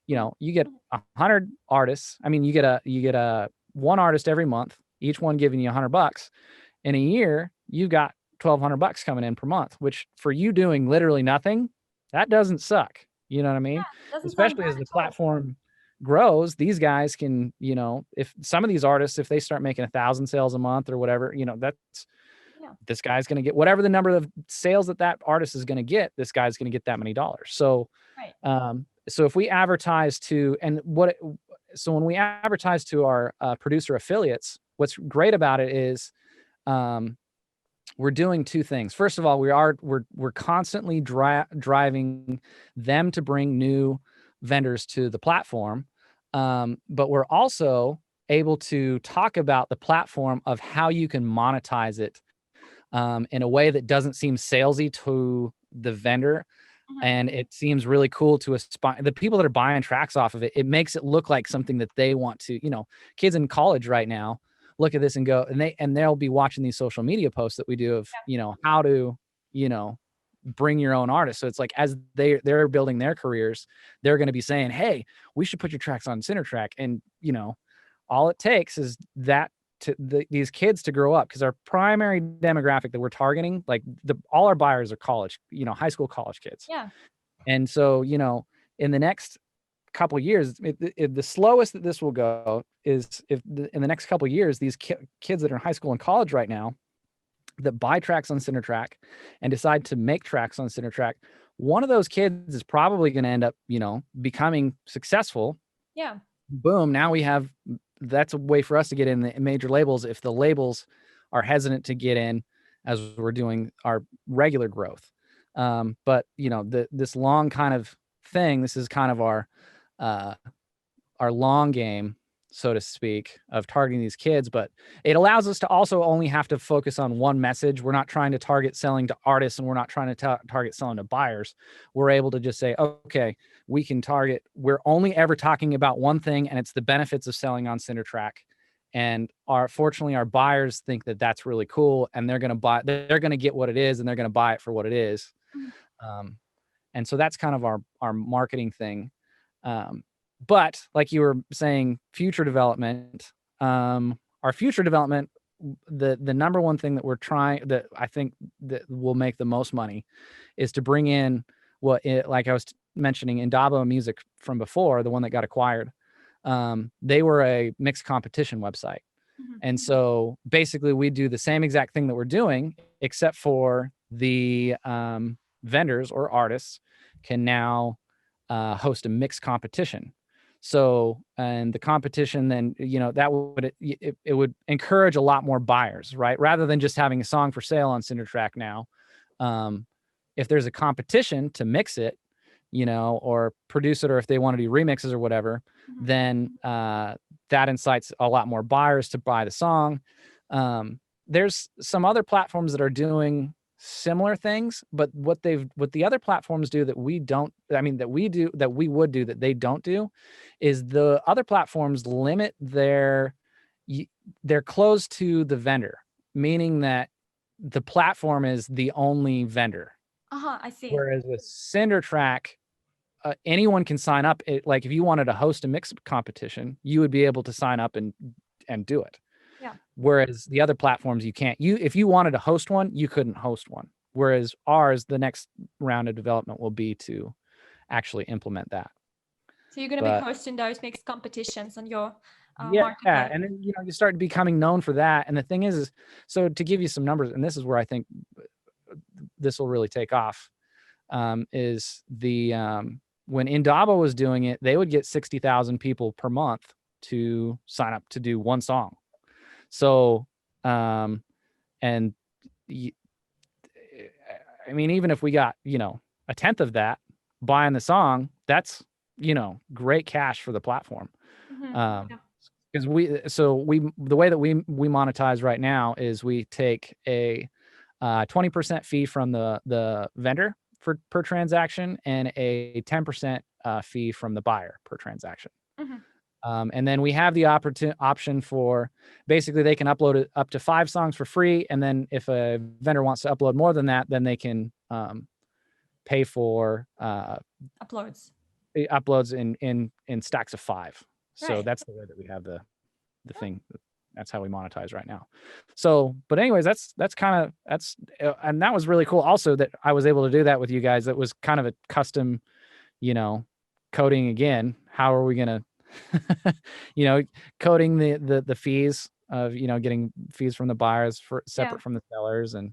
You get 100 artists. I mean, you get a one artist every month, each one giving you $100. In a year, you've got $1,200 coming in per month, which for you doing literally nothing, that doesn't suck. You know what I mean? Doesn't sound Especially bad as the at all. platform grows, these guys can, if some of these artists, if they start making 1,000 sales a month or whatever, that's this guy's going to get whatever the number of sales that artist is going to get, this guy's going to get that many dollars. So, so if we advertise to, so when we advertise to our producer affiliates, what's great about it is, we're doing two things. First of all, we're constantly driving them to bring new vendors to the platform, but we're also able to talk about the platform of how you can monetize it in a way that doesn't seem salesy to the vendor. And it seems really cool to the people that are buying tracks off of it. It makes it look like something that they want to, kids in college right now look at this and go, and they'll be watching these social media posts that we do of, how to, bring your own artist. So it's like, as they're building their careers, they're going to be saying, hey, we should put your tracks on Cindertrack. And, all it takes is that these kids to grow up, because our primary demographic that we're targeting, like all our buyers are college, high school, college kids. Yeah. And so, in the next couple of years, the slowest that this will go is in the next couple of years, these kids that are in high school and college right now that buy tracks on Cindertrack and decide to make tracks on Cindertrack, one of those kids is probably going to end up, becoming successful. Yeah. Boom. Now that's a way for us to get in the major labels if the labels are hesitant to get in as we're doing our regular growth. But this long kind of thing, this is kind of our long game, so to speak, of targeting these kids, but it allows us to also only have to focus on one message. We're not trying to target selling to artists, and we're not trying to target selling to buyers. We're able to just say, okay, we're only ever talking about one thing, and it's the benefits of selling on Cindertrack. And fortunately, our buyers think that that's really cool, and they're going to get what it is, and they're going to buy it for what it is. And so that's kind of our marketing thing. But like you were saying, future development, our future development, the number one thing that I think that will make the most money is to bring in like I was mentioning, Indaba Music from before, the one that got acquired. They were a mixed competition website. And so basically we do the same exact thing that we're doing, except for the vendors or artists can now host a mixed competition. So, and the competition then, it would encourage a lot more buyers, right? Rather than just having a song for sale on Cindertrack now, if there's a competition to mix it, or produce it, or if they want to do remixes or whatever, then that incites a lot more buyers to buy the song. There's some other platforms that are doing similar things, but what the other platforms do that we don't, that we would do that they don't do, is the other platforms limit they're closed to the vendor, meaning that the platform is the only vendor. I see. Whereas with Cindertrack, anyone can sign up. Like if you wanted to host a mix competition, you would be able to sign up and do it. Yeah. Whereas the other platforms, you can't. If you wanted to host one, you couldn't host one. Whereas ours, the next round of development will be to actually implement that. So you're going to be hosting those mixed competitions on your marketplace. Yeah, and then you start becoming known for that. And the thing is, so to give you some numbers, and this is where I think this will really take off, is when Indaba was doing it, they would get 60,000 people per month to sign up to do one song. So, even if we got, a tenth of that buying the song, that's, great cash for the platform. Because the way that we monetize right now is we take a 20% fee from the vendor per transaction and a 10% fee from the buyer per transaction. And then we have the option for basically they can upload it up to 5 songs for free. And then if a vendor wants to upload more than that, then they can pay for uploads in stacks of 5. So Right. that's the way that we have the thing. That's how we monetize right now. So, but anyways, that's and that was really cool. Also, that I was able to do that with you guys. That was kind of a custom, coding again. How are we gonna, coding the fees of getting fees from the buyers for separate from the sellers, and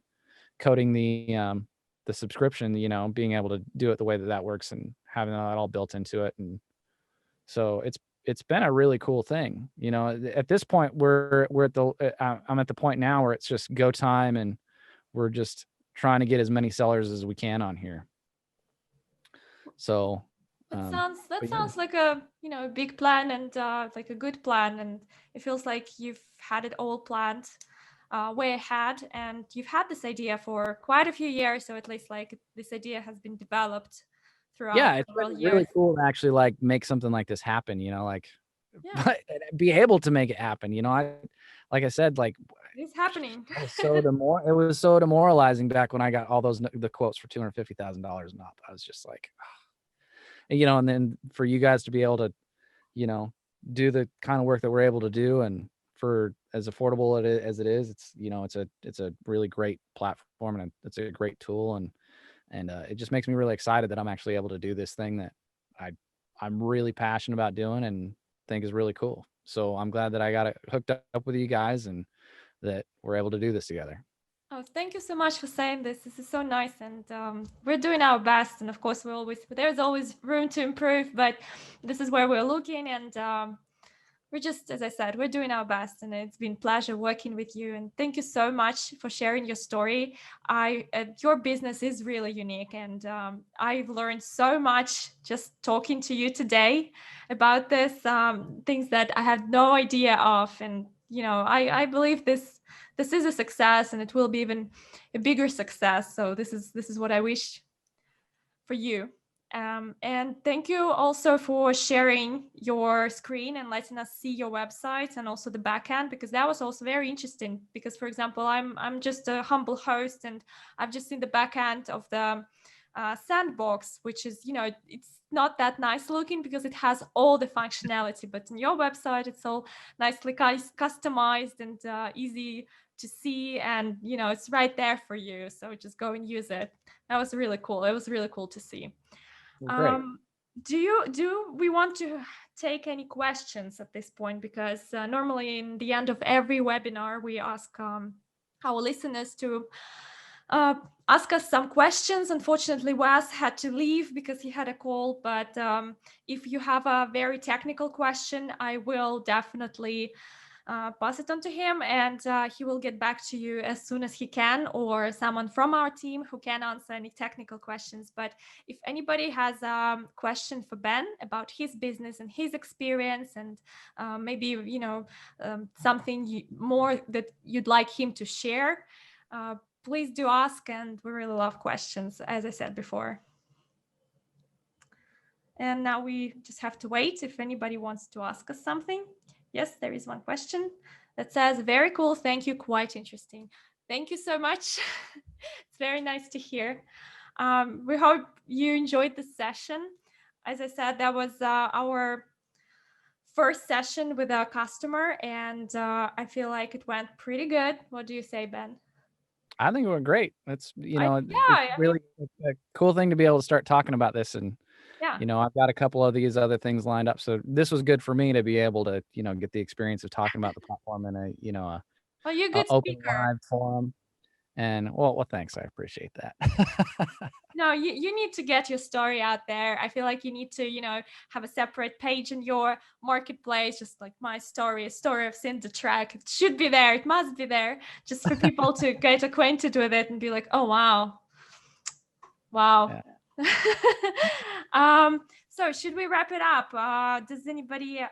coding the subscription. Being able to do it the way that works and having that all built into it, and so it's been a really cool thing. At this point, we're at I'm at the point now where it's just go time, and we're just trying to get as many sellers as we can on here. So that sounds like a big plan, and like a good plan, and it feels like you've had it all planned way ahead, and you've had this idea for quite a few years. So at least like this idea has been developed throughout it's several been years. really cool to actually like make something like this happen. But be able to make it happen. Like I said, like it's happening. It was so demoralizing back when I got all the quotes for $250,000 and up. I was just like, and then for you guys to be able to, do the kind of work that we're able to do, and for as affordable as it is, it's a really great platform, and it's a great tool, and it just makes me really excited that I'm actually able to do this thing that I'm really passionate about doing and think is really cool. So I'm glad that I got it hooked up with you guys and that we're able to do this together. Oh, thank you so much for saying this. This is so nice, and we're doing our best. And of course, there's always room to improve, but this is where we're looking, and we're just, as I said, we're doing our best. And it's been a pleasure working with you. And thank you so much for sharing your story. Your business is really unique, and I've learned so much just talking to you today about this, things that I had no idea of. And I believe this is a success, and it will be even a bigger success. So this is what I wish for you. And thank you also for sharing your screen and letting us see your website and also the backend, because that was also very interesting. Because, for example, I'm just a humble host, and I've just seen the backend of the sandbox, which is, it's not that nice looking because it has all the functionality. But in your website, it's all nicely customized and easy to see, and it's right there for you. So just go and use it. That was really cool. It was really cool to see. Great. Do we want to take any questions at this point? Because normally in the end of every webinar, we ask our listeners to ask us some questions. Unfortunately, Wes had to leave because he had a call. But if you have a very technical question, I will definitely pass it on to him, and he will get back to you as soon as he can, or someone from our team who can answer any technical questions. But if anybody has a question for Ben about his business and his experience, and maybe something more that you'd like him to share, please do ask, and we really love questions, as I said before. And now we just have to wait if anybody wants to ask us something. Yes, there is one question that says, very cool, thank you, quite interesting. Thank you so much. It's very nice to hear. We hope you enjoyed the session. As I said, that was our first session with a customer, and I feel like it went pretty good. What do you say, Ben? I think it went great. It's, it's really a cool thing to be able to start talking about this. And I've got a couple of these other things lined up. So this was good for me to be able to, get the experience of talking about the platform in a, you're a good open speaker. live forum. And well, thanks. I appreciate that. No, you need to get your story out there. I feel like you need to, have a separate page in your marketplace, just like my story, a story of Cindertrack. It should be there. It must be there, just for people to get acquainted with it and be like, oh, wow. Yeah. So should we wrap it up? Does anybody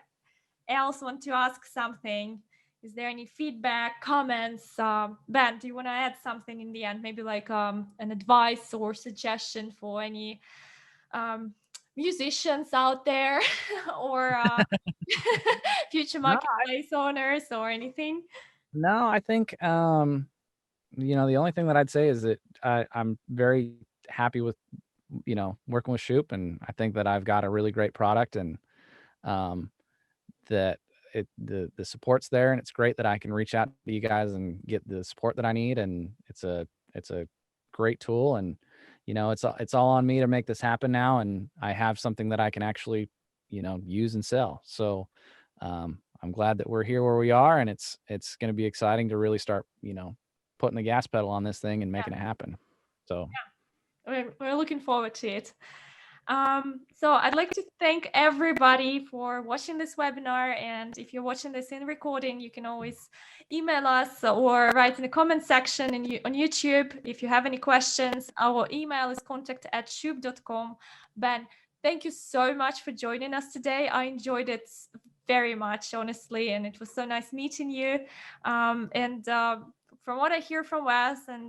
else want to ask something? Is there any feedback, comments? Ben, do you want to add something in the end? Maybe like an advice or suggestion for any, musicians out there or future No, marketplace owners or anything? no, I think the only thing that I'd say is that I'm very happy with working with Shuup, and I think that I've got a really great product, and um, that the support's there, and it's great that I can reach out to you guys and get the support that I need, and it's a great tool, and it's all on me to make this happen now, and I have something that I can actually use and sell. So I'm glad that we're here where we are, and it's going to be exciting to really start putting the gas pedal on this thing and making it happen. So We're looking forward to it. So I'd like to thank everybody for watching this webinar. And if you're watching this in recording, you can always email us or write in the comment section on YouTube. If you have any questions, our email is contact@shuup.com. Ben, thank you so much for joining us today. I enjoyed it very much, honestly, and it was so nice meeting you. From what I hear from Wes and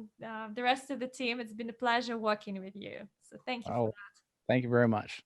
the rest of the team, it's been a pleasure working with you. So thank you for that. thank you very much.